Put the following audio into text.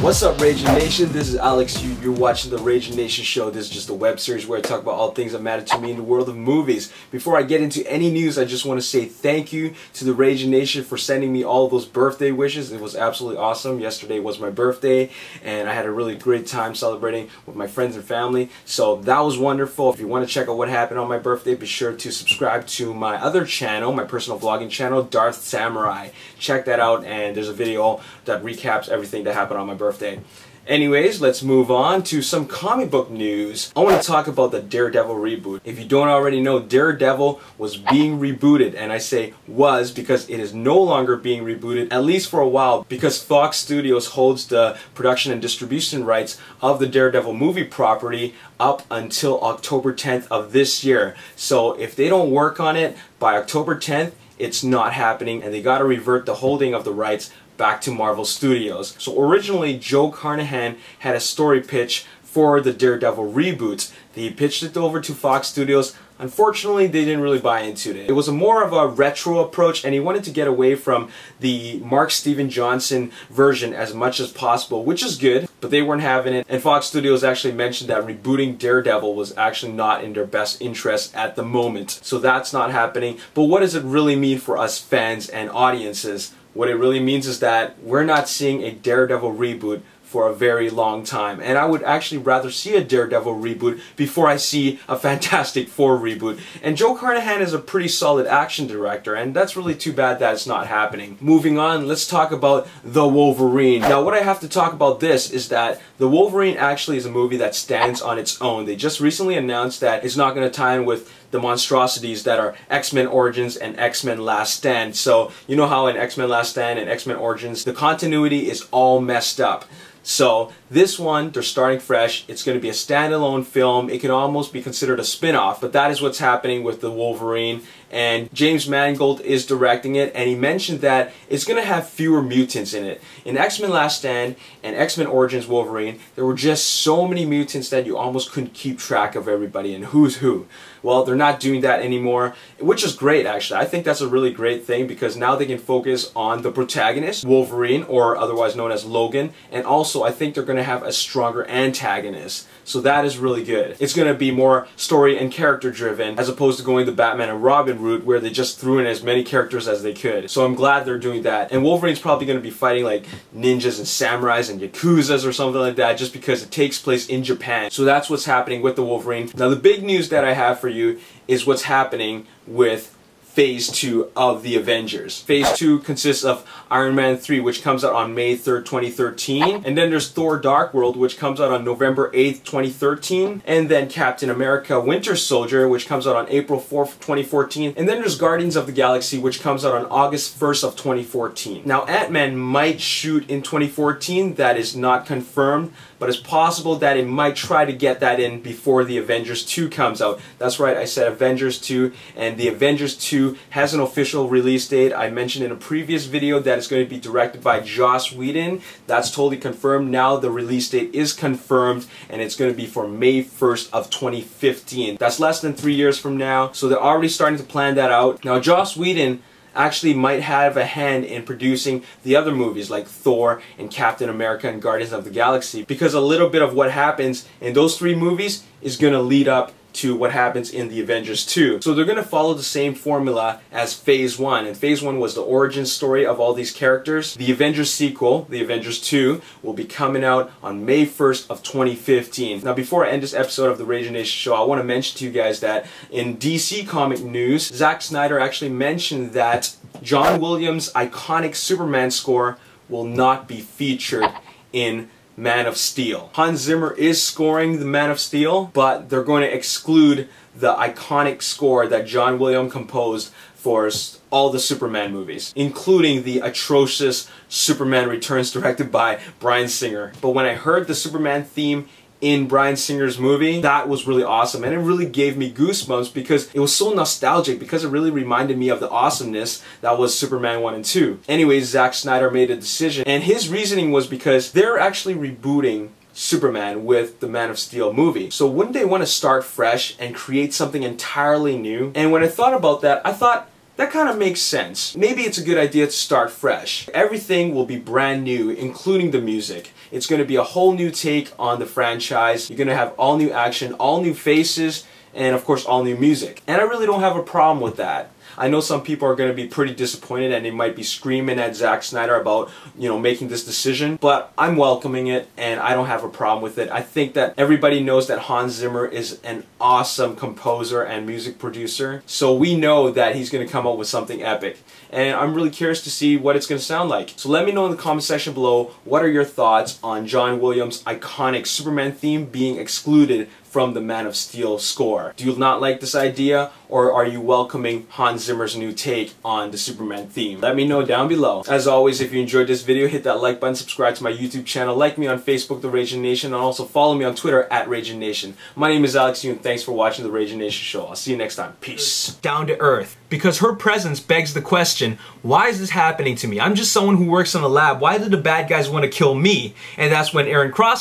What's up, Ragin Nation? This is Alex. You're watching the Ragin Nation show. This is just a web series where I talk about all things that matter to me in the world of movies. Before I get into any news, I just want to say thank you to the Ragin Nation for sending me all those birthday wishes. It was absolutely awesome. Yesterday was my birthday, and I had a really great time celebrating with my friends and family. So that was wonderful. If you want to check out what happened on my birthday, be sure to subscribe to my other channel, my personal vlogging channel, Darth Samurai. Check that out, and there's a video that recaps everything that happened on my birthday. Anyways, let's move on to some comic book news. I want to talk about the Daredevil reboot. If you don't already know, Daredevil was being rebooted, and I say was because it is no longer being rebooted, at least for a while, because Fox Studios holds the production and distribution rights of the Daredevil movie property up until October 10th of this year. So if they don't work on it by October 10th, it's not happening, and they got to revert the holding of the rights back to Marvel Studios. So originally, Joe Carnahan had a story pitch for the Daredevil reboot. He pitched it over to Fox Studios. Unfortunately, they didn't really buy into it. It was more of a retro approach, and he wanted to get away from the Mark Steven Johnson version as much as possible, which is good, but they weren't having it. And Fox Studios actually mentioned that rebooting Daredevil was actually not in their best interest at the moment. So that's not happening. But what does it really mean for us fans and audiences? What it really means is that we're not seeing a Daredevil reboot for a very long time. And I would actually rather see a Daredevil reboot before I see a Fantastic Four reboot. And Joe Carnahan is a pretty solid action director, and that's really too bad that it's not happening. Moving on, let's talk about The Wolverine. Now, what I have to talk about this is that The Wolverine actually is a movie that stands on its own. They just recently announced that it's not going to tie in with the monstrosities that are X-Men Origins and X-Men Last Stand. So, you know how in X-Men Last Stand and X-Men Origins, the continuity is all messed up. So this one, they're starting fresh. It's going to be a standalone film. It can almost be considered a spin-off, but that is what's happening with the Wolverine. And James Mangold is directing it, and he mentioned that it's going to have fewer mutants in it. In X-Men Last Stand and X-Men Origins Wolverine, there were just so many mutants that you almost couldn't keep track of everybody and who's who. Well, they're not doing that anymore, which is great actually. I think that's a really great thing because now they can focus on the protagonist, Wolverine, or otherwise known as Logan, and also I think they're going to have a stronger antagonist. So that is really good. It's going to be more story and character driven as opposed to going the Batman and Robin route where they just threw in as many characters as they could. So I'm glad they're doing that. And Wolverine's probably going to be fighting like ninjas and samurais and yakuzas or something like that just because it takes place in Japan. So that's what's happening with the Wolverine. Now the big news that I have for you is what's happening with Phase 2 of the Avengers. Phase 2 consists of Iron Man 3, which comes out on May 3rd, 2013. And then there's Thor Dark World, which comes out on November 8th, 2013. And then Captain America Winter Soldier, which comes out on April 4th, 2014. And then there's Guardians of the Galaxy, which comes out on August 1st of 2014. Now Ant-Man might shoot in 2014. That is not confirmed, but it's possible that it might try to get that in before the Avengers 2 comes out. That's right, I said Avengers 2, and the Avengers 2 has an official release date. I mentioned in a previous video that it's going to be directed by Joss Whedon. That's totally confirmed. Now the release date is confirmed, and it's going to be for May 1st of 2015. That's less than 3 years from now, so they're already starting to plan that out. Now Joss Whedon actually might have a hand in producing the other movies like Thor and Captain America and Guardians of the Galaxy, because a little bit of what happens in those three movies is going to lead up to what happens in the Avengers 2. So they're going to follow the same formula as Phase 1. And Phase 1 was the origin story of all these characters. The Avengers sequel, the Avengers 2, will be coming out on May 1st of 2015. Now before I end this episode of the Ragin Nation show, I want to mention to you guys that in DC comic news, Zack Snyder actually mentioned that John Williams' iconic Superman score will not be featured in Man of Steel. Hans Zimmer is scoring the Man of Steel, but they're going to exclude the iconic score that John Williams composed for all the Superman movies, including the atrocious Superman Returns directed by Bryan Singer. But when I heard the Superman theme in Bryan Singer's movie, that was really awesome, and it really gave me goosebumps because it was so nostalgic, because it really reminded me of the awesomeness that was Superman 1 and 2. Anyways, Zack Snyder made a decision, and his reasoning was because they're actually rebooting Superman with the Man of Steel movie. So wouldn't they want to start fresh and create something entirely new? And when I thought about that, I thought, that kind of makes sense. Maybe it's a good idea to start fresh. Everything will be brand new, including the music. It's going to be a whole new take on the franchise. You're going to have all new action, all new faces, and of course all new music. And I really don't have a problem with that. I know some people are going to be pretty disappointed and they might be screaming at Zack Snyder about, making this decision, but I'm welcoming it and I don't have a problem with it. I think that everybody knows that Hans Zimmer is an awesome composer and music producer, so we know that he's going to come up with something epic. And I'm really curious to see what it's going to sound like. So let me know in the comment section below, what are your thoughts on John Williams' iconic Superman theme being excluded from the Man of Steel score? Do you not like this idea, or are you welcoming Hans Zimmer's new take on the Superman theme? Let me know down below. As always, if you enjoyed this video, hit that like button, subscribe to my YouTube channel, like me on Facebook, The Ragin Nation, and also follow me on Twitter at Ragin Nation. My name is Alex Yu, and thanks for watching The Ragin Nation Show. I'll see you next time. Peace. Down to earth. Because her presence begs the question, why is this happening to me? I'm just someone who works in a lab. Why do the bad guys want to kill me? And that's when Aaron Cross